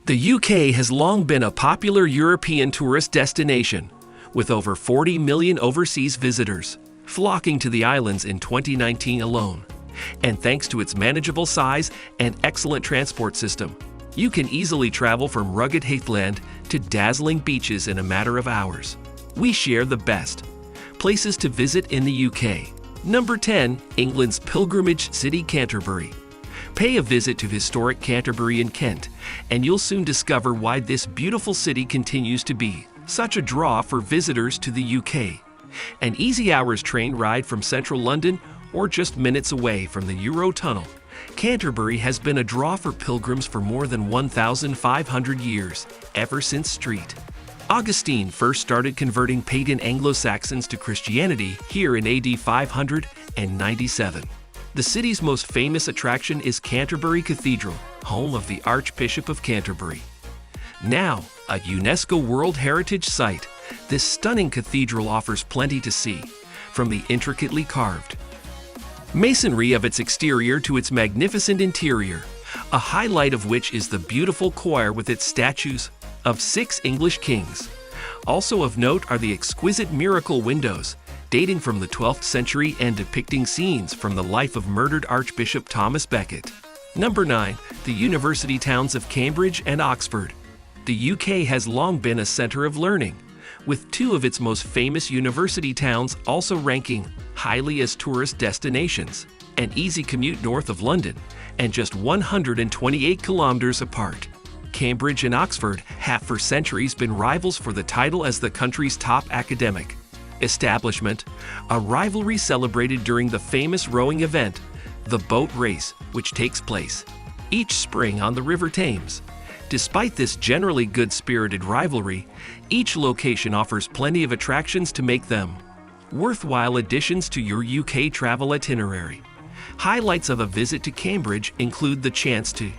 The UK has long been a popular European tourist destination, with over 40 million overseas visitors flocking to the islands in 2019 alone. And thanks to its manageable size and excellent transport system, you can easily travel from rugged heathland to dazzling beaches in a matter of hours. We share the best places to visit in the UK. Number 10. England's pilgrimage city Canterbury. Pay a visit to historic Canterbury in Kent, and you'll soon discover why this beautiful city continues to be such a draw for visitors to the UK. An easy hour's train ride from central London or just minutes away from the Eurotunnel, Canterbury has been a draw for pilgrims for more than 1,500 years, ever since St. Augustine first started converting pagan Anglo-Saxons to Christianity here in AD 597. The city's most famous attraction is Canterbury Cathedral, home of the Archbishop of Canterbury. Now a UNESCO World Heritage Site, this stunning cathedral offers plenty to see, from the intricately carved masonry of its exterior to its magnificent interior, a highlight of which is the beautiful choir with its statues of 6 English kings. Also of note are the exquisite miracle windows, dating from the 12th century and depicting scenes from the life of murdered Archbishop Thomas Becket. Number 9. The university towns of Cambridge and Oxford. The UK has long been a center of learning, with 2 of its most famous university towns also ranking highly as tourist destinations. An easy commute north of London, and just 128 kilometers apart. Cambridge and Oxford have for centuries been rivals for the title as the country's top academic establishment, a rivalry celebrated during the famous rowing event, the boat race, which takes place each spring on the River Thames. Despite this generally good-spirited rivalry, each location offers plenty of attractions to make them worthwhile additions to your UK travel itinerary. Highlights of a visit to Cambridge include the chance to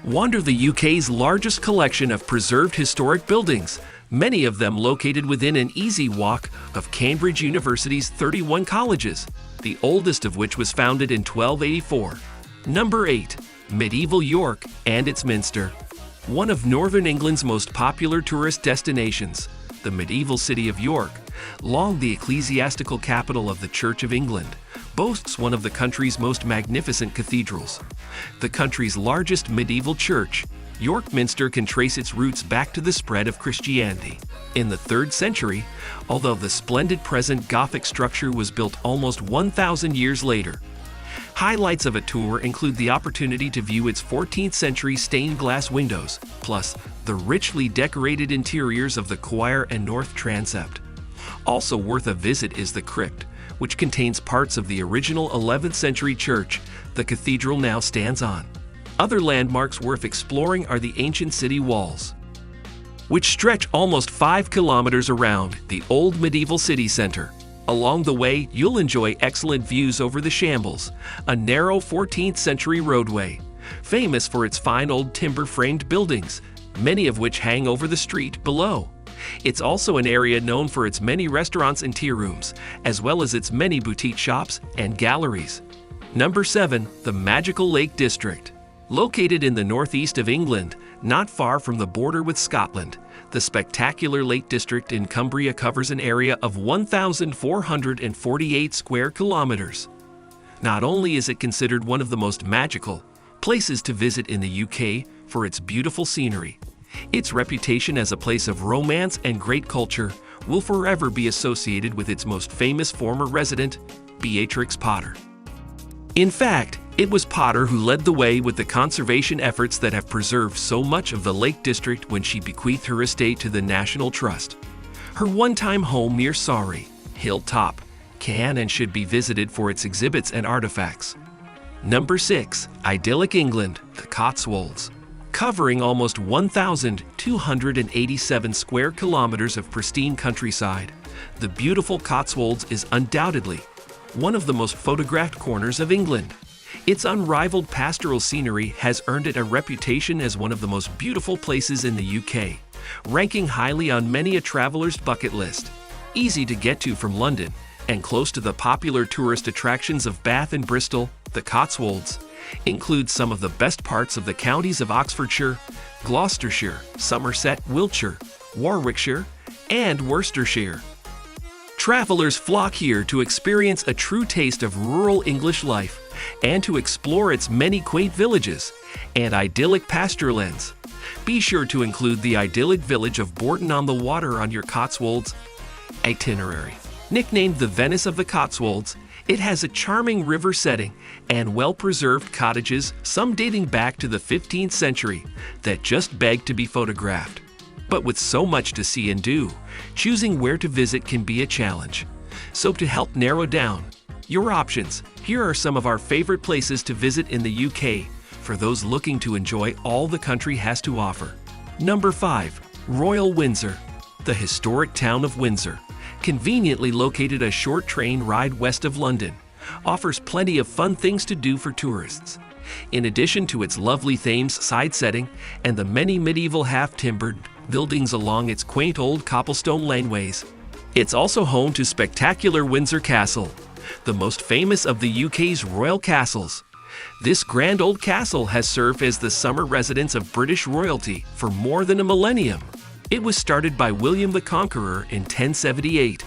wander the UK's largest collection of preserved historic buildings, many of them located within an easy walk of Cambridge University's 31 colleges, the oldest of which was founded in 1284. Number 8. Medieval York and its Minster. One of northern England's most popular tourist destinations, the medieval city of York, long the ecclesiastical capital of the Church of England, boasts one of the country's most magnificent cathedrals. The country's largest medieval church, York Minster, can trace its roots back to the spread of Christianity in the 3rd century, although the splendid present Gothic structure was built almost 1,000 years later. Highlights of a tour include the opportunity to view its 14th century stained glass windows, plus the richly decorated interiors of the choir and north transept. Also worth a visit is the crypt, which contains parts of the original 11th century church the cathedral now stands on. Other landmarks worth exploring are the ancient city walls, which stretch almost 5 kilometers around the old medieval city center. Along the way, you'll enjoy excellent views over the Shambles, a narrow 14th century roadway, famous for its fine old timber-framed buildings, many of which hang over the street below. It's also an area known for its many restaurants and tea rooms, as well as its many boutique shops and galleries. Number 7. The Magical Lake District. Located in the northeast of England, not far from the border with Scotland, the spectacular Lake District in Cumbria covers an area of 1,448 square kilometers. Not only is it considered one of the most magical places to visit in the UK for its beautiful scenery, its reputation as a place of romance and great culture will forever be associated with its most famous former resident, Beatrix Potter. In fact, it was Potter who led the way with the conservation efforts that have preserved so much of the Lake District when she bequeathed her estate to the National Trust. Her one-time home near Surrey, Hilltop, can and should be visited for its exhibits and artifacts. Number 6. Idyllic England, the Cotswolds. Covering almost 1,287 square kilometers of pristine countryside, the beautiful Cotswolds is undoubtedly one of the most photographed corners of England. Its unrivaled pastoral scenery has earned it a reputation as one of the most beautiful places in the UK, ranking highly on many a traveler's bucket list. Easy to get to from London, and close to the popular tourist attractions of Bath and Bristol, the Cotswolds includes some of the best parts of the counties of Oxfordshire, Gloucestershire, Somerset, Wiltshire, Warwickshire, and Worcestershire. Travelers flock here to experience a true taste of rural English life and to explore its many quaint villages and idyllic pasturelands. Be sure to include the idyllic village of Bourton-on-the-Water on your Cotswolds itinerary. Nicknamed the Venice of the Cotswolds, it has a charming river setting and well-preserved cottages, some dating back to the 15th century, that just beg to be photographed. But with so much to see and do, choosing where to visit can be a challenge. So to help narrow down your options, here are some of our favorite places to visit in the UK for those looking to enjoy all the country has to offer. Number 5. Royal Windsor. The historic town of Windsor, conveniently located a short train ride west of London, offers plenty of fun things to do for tourists. In addition to its lovely Thames side setting and the many medieval half-timbered buildings along its quaint old cobblestone laneways, it's also home to spectacular Windsor Castle, the most famous of the UK's royal castles. This grand old castle has served as the summer residence of British royalty for more than a millennium. It was started by William the Conqueror in 1078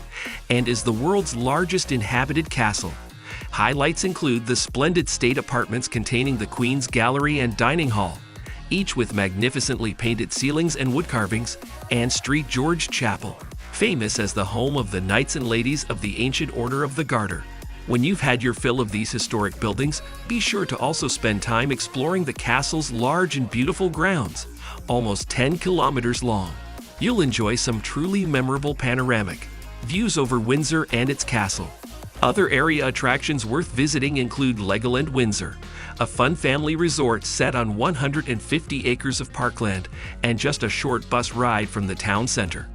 and is the world's largest inhabited castle. Highlights include the splendid state apartments containing the Queen's Gallery and Dining Hall, each with magnificently painted ceilings and wood carvings, and St. George Chapel, famous as the home of the Knights and Ladies of the Ancient Order of the Garter. When you've had your fill of these historic buildings, be sure to also spend time exploring the castle's large and beautiful grounds, almost 10 kilometers long. You'll enjoy some truly memorable panoramic views over Windsor and its castle. Other area attractions worth visiting include Legoland Windsor, a fun family resort set on 150 acres of parkland and just a short bus ride from the town centre.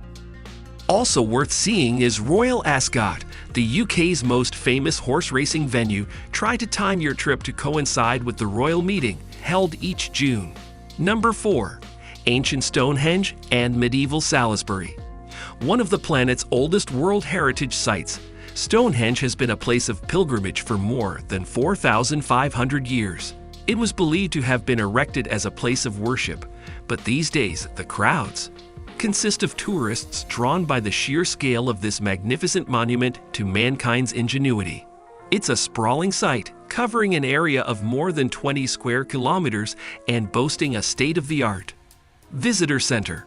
Also worth seeing is Royal Ascot, the UK's most famous horse racing venue. Try to time your trip to coincide with the royal meeting held each June. Number 4. Ancient Stonehenge and medieval Salisbury. One of the planet's oldest World Heritage sites, Stonehenge has been a place of pilgrimage for more than 4,500 years. It was believed to have been erected as a place of worship, but these days the crowds consist of tourists drawn by the sheer scale of this magnificent monument to mankind's ingenuity. It's a sprawling site covering an area of more than 20 square kilometers and boasting a state-of-the-art visitor center.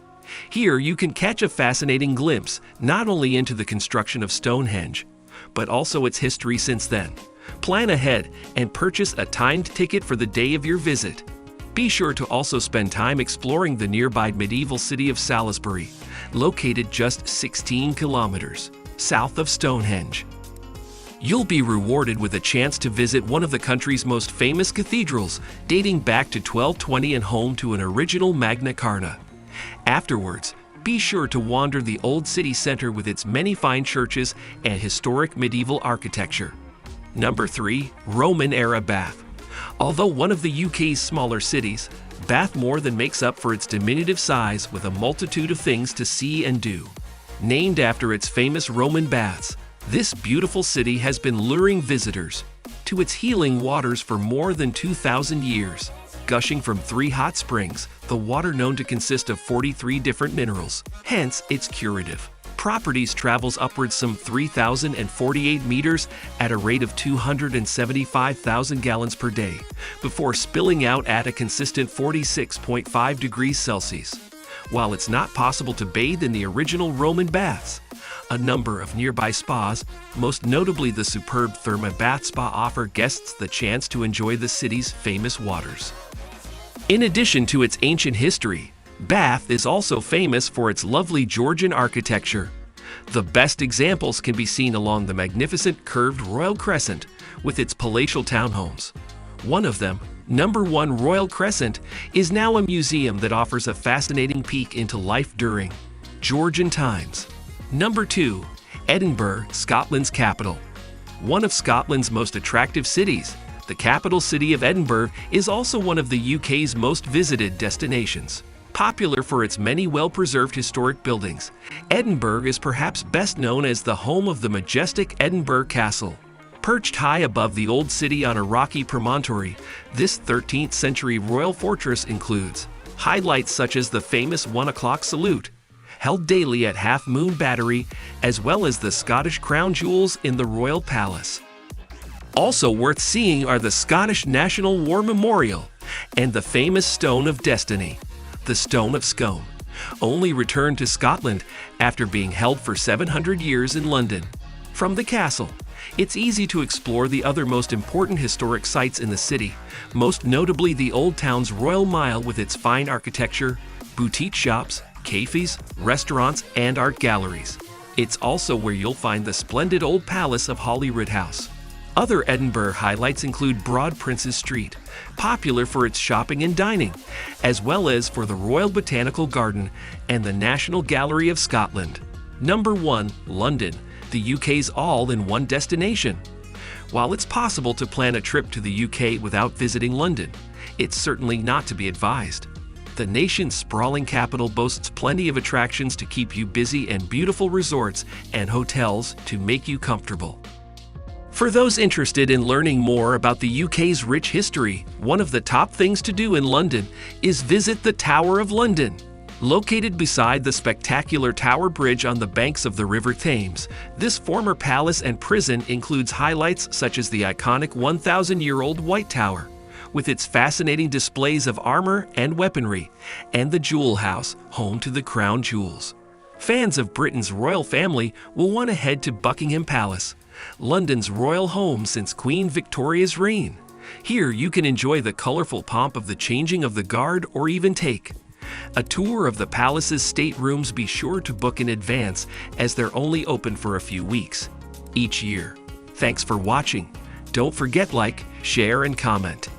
Here you can catch a fascinating glimpse not only into the construction of Stonehenge, but also its history since then. Plan ahead and purchase a timed ticket for the day of your visit. Be sure to also spend time exploring the nearby medieval city of Salisbury, located just 16 kilometers south of Stonehenge. You'll be rewarded with a chance to visit one of the country's most famous cathedrals, dating back to 1220 and home to an original Magna Carta. Afterwards, be sure to wander the old city center with its many fine churches and historic medieval architecture. Number 3. Roman-era Bath. Although one of the UK's smaller cities, Bath more than makes up for its diminutive size with a multitude of things to see and do. Named after its famous Roman baths, this beautiful city has been luring visitors to its healing waters for more than 2,000 years. Gushing from 3 hot springs, the water known to consist of 43 different minerals, hence its curative properties, travels upwards some 3,048 meters at a rate of 275,000 gallons per day, before spilling out at a consistent 46.5 degrees Celsius. While it's not possible to bathe in the original Roman baths, a number of nearby spas, most notably the superb Therma Bath Spa, offer guests the chance to enjoy the city's famous waters. In addition to its ancient history, Bath is also famous for its lovely Georgian architecture. The best examples can be seen along the magnificent curved Royal Crescent with its palatial townhomes. One of them, Number 1 Royal Crescent, is now a museum that offers a fascinating peek into life during Georgian times. Number 2. Edinburgh, Scotland's capital. One of Scotland's most attractive cities, the capital city of Edinburgh is also one of the UK's most visited destinations. Popular for its many well-preserved historic buildings, Edinburgh is perhaps best known as the home of the majestic Edinburgh Castle. Perched high above the old city on a rocky promontory, this 13th-century royal fortress includes Highlights such as the famous 1 o'clock salute, held daily at Half Moon Battery, as well as the Scottish crown jewels in the Royal Palace. Also worth seeing are the Scottish National War Memorial and the famous Stone of Destiny, the Stone of Scone, only returned to Scotland after being held for 700 years in London. From the castle, it's easy to explore the other most important historic sites in the city, most notably the Old Town's Royal Mile with its fine architecture, boutique shops, cafes, restaurants, and art galleries. It's also where you'll find the splendid old palace of Holyrood House. Other Edinburgh highlights include Broad Prince's Street, popular for its shopping and dining, as well as for the Royal Botanical Garden and the National Gallery of Scotland. Number 1. London, the UK's all-in-one destination. While it's possible to plan a trip to the UK without visiting London, it's certainly not to be advised. The nation's sprawling capital boasts plenty of attractions to keep you busy and beautiful resorts and hotels to make you comfortable. For those interested in learning more about the UK's rich history, one of the top things to do in London is visit the Tower of London. Located beside the spectacular Tower Bridge on the banks of the River Thames, this former palace and prison includes highlights such as the iconic 1,000-year-old White Tower, with its fascinating displays of armor and weaponry, and the Jewel House, home to the crown jewels. Fans of Britain's royal family will want to head to Buckingham Palace, London's royal home since Queen Victoria's reign. Here you can enjoy the colorful pomp of the changing of the guard or even take a tour of the palace's staterooms. Be sure to book in advance as they're only open for a few weeks each year. Thanks for watching. Don't forget like, share, and comment.